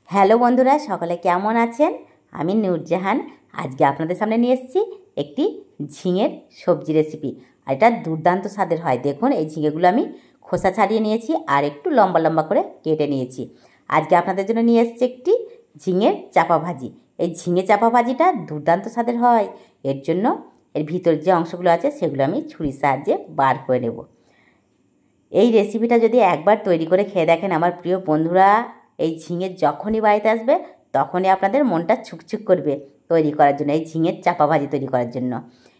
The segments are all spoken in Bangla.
হ্যালো বন্ধুরা, সকলে কেমন আছেন? আমি নূরজাহান আজকে আপনাদের সামনে নিয়ে এসেছি একটি ঝিঙের সবজি রেসিপি। আর এটা দুর্দান্ত স্বাদের হয়। দেখুন, এই ঝিঙেগুলো আমি খোসা ছাড়িয়ে নিয়েছি আর একটু লম্বা লম্বা করে কেটে নিয়েছি। আজকে আপনাদের জন্য নিয়ে এসেছি একটি ঝিঙের চাপা ভাজি। এই ঝিঙে চাপা ভাজিটা দুর্দান্ত স্বাদের হয়। এর জন্য এর ভিতর যে অংশগুলো আছে সেগুলো আমি ছুরির সাহায্যে বার করে নেব। এই রেসিপিটা যদি একবার তৈরি করে খেয়ে দেখেন আমার প্রিয় বন্ধুরা, এই ঝিঙে যখনই বাড়িতে আসবে তখনই আপনাদের মনটা ছুকছুক করবে তৈরি করার জন্য, এই ঝিঙের চাপা ভাজি তৈরি করার জন্য।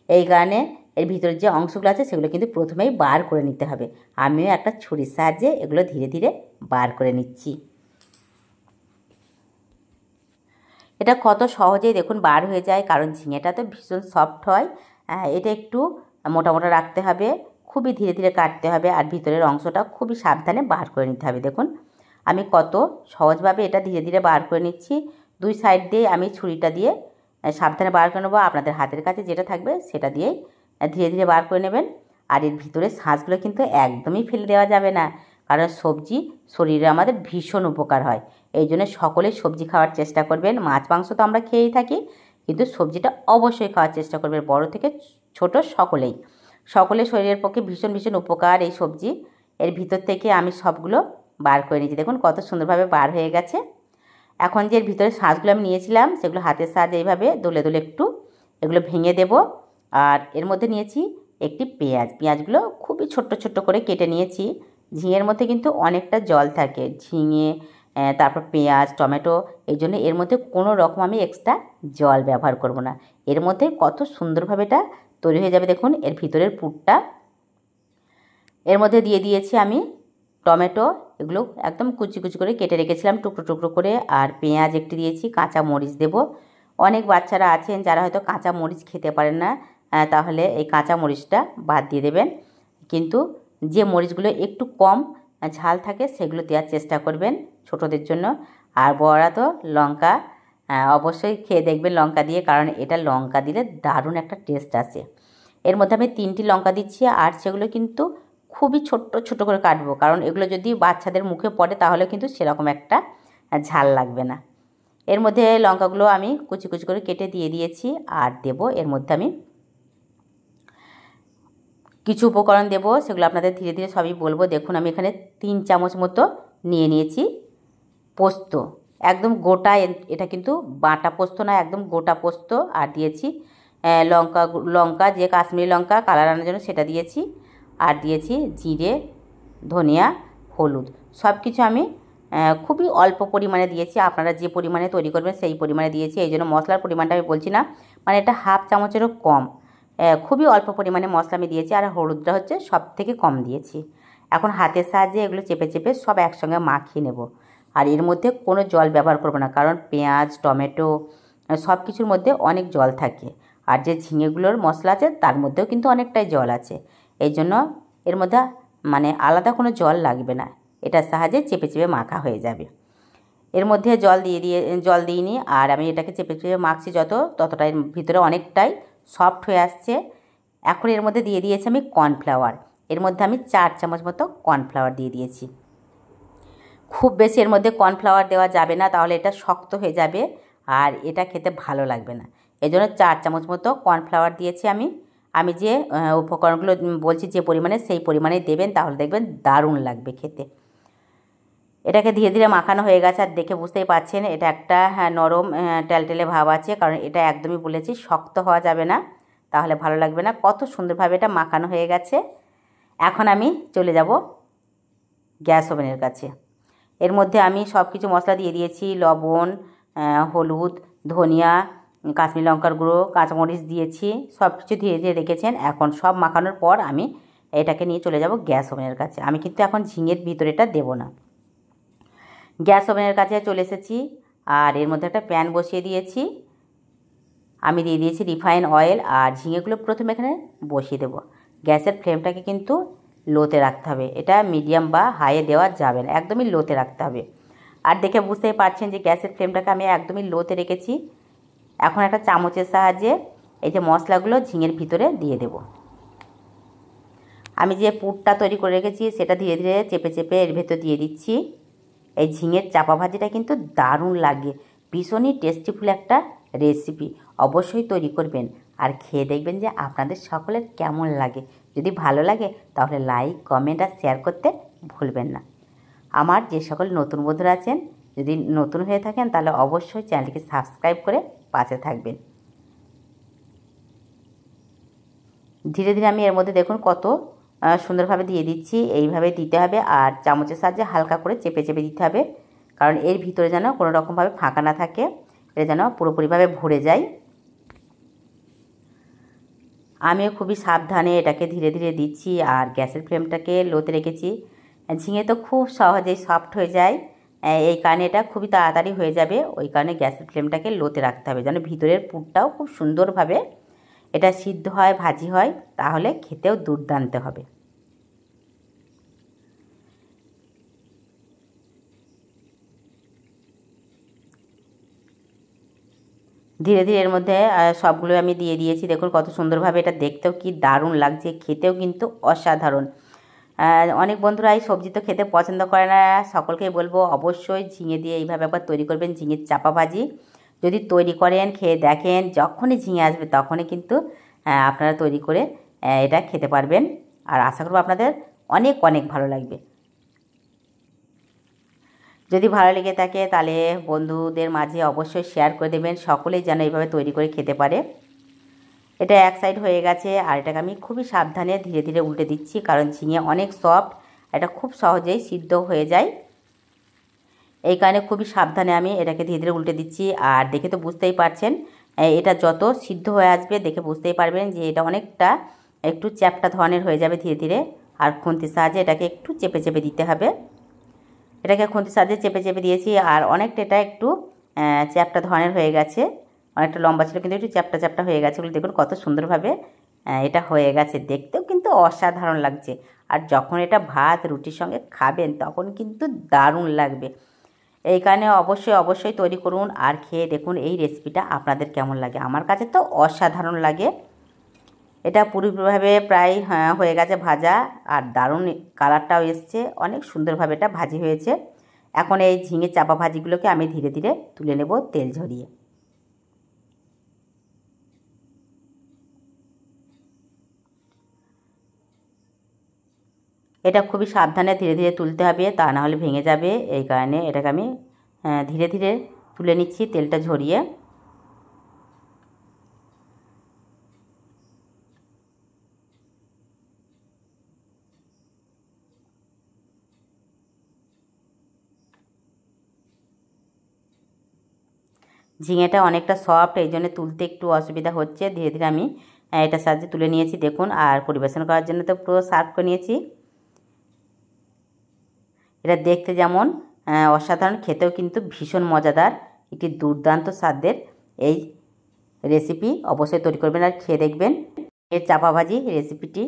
এই কারণে এর ভিতরে যে অংশগুলো আছে সেগুলো কিন্তু প্রথমেই বার করে নিতে হবে। আমিও একটা ছুরির সাহায্যে এগুলো ধীরে ধীরে বার করে নিচ্ছি। এটা কত সহজেই দেখুন বার হয়ে যায়, কারণ ঝিঙেটা তো ভীষণ সফট হয়। এটা একটু মোটা মোটা রাখতে হবে, খুবই ধীরে ধীরে কাটতে হবে, আর ভিতরের অংশটা খুবই সাবধানে বার করে নিতে হবে। দেখুন আমি কত সহজভাবে এটা ধীরে ধীরে বার করে নিচ্ছি। দুই সাইড দিয়ে আমি ছুরিটা দিয়ে সাবধানে বার করে নেবো। আপনাদের হাতের কাছে যেটা থাকবে সেটা দিয়েই ধীরে ধীরে বার করে নেবেন। আর এর ভিতরে শাঁসগুলো কিন্তু একদমই ফেলে দেওয়া যাবে না, কারণ সবজি শরীরে আমাদের ভীষণ উপকার হয়। এই জন্য সকলেই সবজি খাওয়ার চেষ্টা করবেন। মাছ মাংস তো আমরা খেয়েই থাকি, কিন্তু সবজিটা অবশ্যই খাওয়ার চেষ্টা করবেন, বড় থেকে ছোট সকলেই। সকলের শরীরের পক্ষে ভীষণ ভীষণ উপকার এই সবজি। এর ভিতর থেকে আমি সবগুলো বার করে নিয়েছি। দেখুন কত সুন্দরভাবে বার হয়ে গেছে। এখন যে এর ভিতরে শাঁসগুলো আমি নিয়েছিলাম সেগুলো হাতের সাহায্যে এইভাবে দোলে দোলে একটু এগুলো ভেঙে দেব। আর এর মধ্যে নিয়েছি একটি পেঁয়াজ। পেঁয়াজগুলো খুবই ছোট্ট ছোট্ট করে কেটে নিয়েছি। ঝিঙের মধ্যে কিন্তু অনেকটা জল থাকে, ঝিঙে তারপর পেঁয়াজ টমেটো, এই জন্য এর মধ্যে কোনো রকম আমি এক্সট্রা জল ব্যবহার করব না। এর মধ্যে কত সুন্দরভাবে এটা তৈরি হয়ে যাবে। দেখুন এর ভিতরের পুরটা এর মধ্যে দিয়ে দিয়েছি আমি টমেটো, এগুলো একদম কুচি কুচি করে কেটে রেখেছিলাম টুকরো টুকরো করে। আর পেঁয়াজ একটি দিয়েছি, কাঁচা মরিচ দেব। অনেক বাচ্চারা আছেন যারা হয়তো কাঁচা মরিচ খেতে পারেন না, তাহলে এই কাঁচা মরিচটা বাদ দিয়ে দেবেন। কিন্তু যে মরিচগুলো একটু কম ঝাল থাকে সেগুলো দেওয়ার চেষ্টা করবেন ছোটদের জন্য। আর বড়রা তো লঙ্কা অবশ্যই খেয়ে দেখবেন লঙ্কা দিয়ে, কারণ এটা লঙ্কা দিলে দারুণ একটা টেস্ট আসে। এর মধ্যে আমি 3টি লঙ্কা দিচ্ছি, আর সেগুলো কিন্তু খুবই ছোট্ট ছোট করে কাটবো, কারণ এগুলো যদি বাচ্চাদের মুখে পড়ে তাহলে কিন্তু সেরকম একটা ঝাল লাগবে না। এর মধ্যে লঙ্কাগুলো আমি কুচি কুচি করে কেটে দিয়ে দিয়েছি। আর দেব এর মধ্যে আমি কিছু উপকরণ দেব, সেগুলো আপনাদের ধীরে ধীরে সবই বলবো। দেখুন আমি এখানে 3 চামচ মতো নিয়ে নিয়েছি পোস্ত, একদম গোটা। এটা কিন্তু বাটা পোস্ত না, একদম গোটা পোস্ত। আর দিয়েছি লঙ্কা, লঙ্কা যে কাশ্মীরি লঙ্কা কালার আনার জন্য সেটা দিয়েছি। আর দিয়েছি জিরে, ধনিয়া, হলুদ। সব কিছু আমি খুবই অল্প পরিমাণে দিয়েছি। আপনারা যে পরিমাণে তৈরি করবেন সেই পরিমাণে দিয়েছি। এই জন্য মশলার পরিমাণটা আমি বলছি না, মানে এটা হাফ চামচেরও কম, খুবই অল্প পরিমাণে মশলা আমি দিয়েছি। আর হলুদটা হচ্ছে সব থেকে কম দিয়েছি। এখন হাতের সাহায্যে এগুলো চেপে চেপে সব একসঙ্গে মাখিয়ে নেব। আর এর মধ্যে কোনো জল ব্যবহার করব না, কারণ পেঁয়াজ টমেটো সব কিছুর মধ্যে অনেক জল থাকে। আর যে ঝিঙেগুলোর মশলা আছে তার মধ্যেও কিন্তু অনেকটাই জল আছে। এই জন্য এর মধ্যে মানে আলাদা কোনো জল লাগবে না, এটার সাহায্যে চেপে চেপে মাখা হয়ে যাবে। এর মধ্যে জল দিইনি, আর আমি এটাকে চেপে চেপে মাখছি ততটাই ভিতরে অনেকটাই সফট হয়ে আসছে। এখন এর মধ্যে দিয়ে দিয়েছি আমি কর্নফ্লাওয়ার। এর মধ্যে আমি 4 চামচ মতো কর্নফ্লাওয়ার দিয়ে দিয়েছি। খুব বেশি এর মধ্যে কর্নফ্লাওয়ার দেওয়া যাবে না, তাহলে এটা শক্ত হয়ে যাবে আর এটা খেতে ভালো লাগবে না। এই জন্য 4 চামচ মতো কর্নফ্লাওয়ার দিয়েছি আমি। আমি যে উপকরণগুলো বলছি যে পরিমাণে, সেই পরিমাণে দেবেন, তাহলে দেখবেন দারুণ লাগবে খেতে। এটাকে ধীরে ধীরে মাখানো হয়ে গেছে, আর দেখে বুঝতেই পারছেন এটা একটা নরম টেলটেলে ভাব আছে, কারণ এটা একদমই বলেছি শক্ত হওয়া যাবে না, তাহলে ভালো লাগবে না। কত সুন্দরভাবে এটা মাখানো হয়ে গেছে। এখন আমি চলে যাব গ্যাস ওভেনের কাছে। এর মধ্যে আমি সব কিছু মশলা দিয়ে দিয়েছি, লবণ, হলুদ, ধনিয়া, কাশ্মীরি লঙ্কার গুঁড়ো, কাঁচামরিচ দিয়েছি, সব কিছু ধীরে ধীরে রেখেছেন। এখন সব মাখানোর পর আমি এটাকে নিয়ে চলে যাব গ্যাস ওভেনের কাছে। আমি কিন্তু এখন ঝিঙের ভিতরেটা দেব না। গ্যাস ওভেনের কাছে চলে এসেছি, আর এর মধ্যে একটা প্যান বসিয়ে দিয়েছি। আমি দিয়ে দিয়েছি রিফাইন অয়েল, আর ঝিঙেগুলো প্রথমে এখানে বসিয়ে দেব। গ্যাসের ফ্লেমটাকে কিন্তু লোতে রাখতে হবে, এটা মিডিয়াম বা হাইয়ে দেওয়া যাবে না, একদমই লোতে রাখতে হবে। আর দেখে বুঝতেই পারছেন যে গ্যাসের ফ্লেমটাকে আমি একদমই লোতে রেখেছি। এখন একটা চামচের সাহায্যে এই যে মশলাগুলো ঝিঙের ভিতরে দিয়ে দেব। আমি যে পুরটা তৈরি করে রেখেছি সেটা ধীরে ধীরে চেপে চেপে এর ভেতর দিয়ে দিচ্ছি। এই ঝিঙের চাপা ভাজিটা কিন্তু দারুণ লাগে, ভীষণই টেস্টিফুল একটা রেসিপি। অবশ্যই তৈরি করবেন আর খেয়ে দেখবেন যে আপনাদের সকলের কেমন লাগে। যদি ভালো লাগে তাহলে লাইক, কমেন্ট আর শেয়ার করতে ভুলবেন না। আমার যে সকল নতুন বন্ধুরা আছেন, যদি নতুন হয়ে থাকেন তাহলে অবশ্যই চ্যানেলটিকে সাবস্ক্রাইব করে পাশে থাকবেন। ধীরে ধীরে আমি এর মধ্যে দেখুন কত সুন্দরভাবে দিয়ে দিচ্ছি। এইভাবে দিতে হবে আর চামচের সাহায্যে হালকা করে চেপে চেপে দিতে হবে, কারণ এর ভিতরে যেন কোনো রকমভাবে ফাঁকা না থাকে, এটা যেন পুরোপুরিভাবে ভরে যায়। আমিও খুবই সাবধানে এটাকে ধীরে ধীরে দিচ্ছি আর গ্যাসের ফ্লেমটাকে লোতে রেখেছি। ঝিঙে তো খুব সহজেই সফট হয়ে যায়, এই কারণে এটা খুবই তাড়াতাড়ি হয়ে যাবে। ওই কারণে গ্যাসের ফ্লেমটাকে লোতে রাখতে হবে যেন ভিতরের পুরটাও খুব সুন্দরভাবে এটা সিদ্ধ হয়, ভাজি হয়, তাহলে খেতেও দুর্দান্ত হবে। ধীরে ধীরে এর মধ্যে সবগুলো আমি দিয়ে দিয়েছি। দেখুন কত সুন্দরভাবে, এটা দেখতেও কি দারুণ লাগছে, খেতেও কিন্তু অসাধারণ। অনেক বন্ধুরা এই সবজি তো খেতে পছন্দ করে না, সকলকেই বলবো অবশ্যই ঝিঙে দিয়ে এইভাবে একবার তৈরি করবেন, ঝিঙের চাপা ভাজি। যদি তৈরি করেন, খেয়ে দেখেন, যখনই ঝিঙে আসবে তখনই কিন্তু আপনারা তৈরি করে এটা খেতে পারবেন। আর আশা করব আপনাদের অনেক অনেক ভালো লাগবে। যদি ভালো লেগে থাকে তাহলে বন্ধুদের মাঝে অবশ্যই শেয়ার করে দেবেন, সকলেই যেন এইভাবে তৈরি করে খেতে পারে। এটা এক সাইড হয়ে গেছে আর এটাকে আমি খুবই সাবধানে ধীরে ধীরে উল্টে দিচ্ছি, কারণ ঝিঙে অনেক সফট, এটা খুব সহজেই সিদ্ধ হয়ে যায়। এই কারণে খুবই সাবধানে আমি এটাকে ধীরে ধীরে উল্টে দিচ্ছি। আর দেখে তো বুঝতেই পারছেন, এটা যত সিদ্ধ হয়ে আসবে দেখে বুঝতেই পারবেন যে এটা অনেকটা একটু চ্যাপ্টা ধরনের হয়ে যাবে ধীরে ধীরে। আর খুন্তির সাহায্যে এটাকে একটু চেপে চেপে দিতে হবে। এটাকে খুন্তির সাহায্যে চেপে চেপে দিয়েছি আর অনেকটা এটা একটু চ্যাপ্টা ধরনের হয়ে গেছে। অনেকটা লম্বা ছিল কিন্তু একটু চ্যাপ্টা চ্যাপ্টা হয়ে গেছে বলে দেখুন কত সুন্দরভাবে এটা হয়ে গেছে, দেখতেও কিন্তু অসাধারণ লাগছে। আর যখন এটা ভাত রুটির সঙ্গে খাবেন তখন কিন্তু দারুণ লাগবে। এই কারণে অবশ্যই অবশ্যই তৈরি করুন আর খেয়ে দেখুন এই রেসিপিটা আপনাদের কেমন লাগে। আমার কাছে তো অসাধারণ লাগে। এটা পুরোপুরিভাবে প্রায় হয়ে গেছে ভাজা, আর দারুণ কালারটাও এসছে, অনেক সুন্দরভাবে এটা ভাজি হয়েছে। এখন এই ঝিঙে চাপা ভাজিগুলোকে আমি ধীরে ধীরে তুলে নেব তেল ঝরিয়ে। এটা খুবই সাবধানে ধীরে ধীরে তুলতে হবে, তা না হলে ভেঙে যাবে। এই কারণে এটাকে আমি ধীরে ধীরে তুলে নিচ্ছি তেলটা ঝরিয়ে। ঝিঙেটা অনেকটা সফট, এই জন্য তুলতে একটু অসুবিধা হচ্ছে। ধীরে ধীরে আমি এটার সাহায্যে তুলে নিয়েছি দেখুন। আর পরিবেশন করার জন্য তো পুরো সার্ভ করে নিয়েছি। এটা দেখতে যেমন অসাধারণ, খেতেও কিন্তু ভীষণ মজাদার, একটি দুর্দান্ত স্বাদের এই রেসিপি অবশ্যই তৈরি করবেন আর খেয়ে দেখবেন। এর চাপা ভাজি রেসিপিটি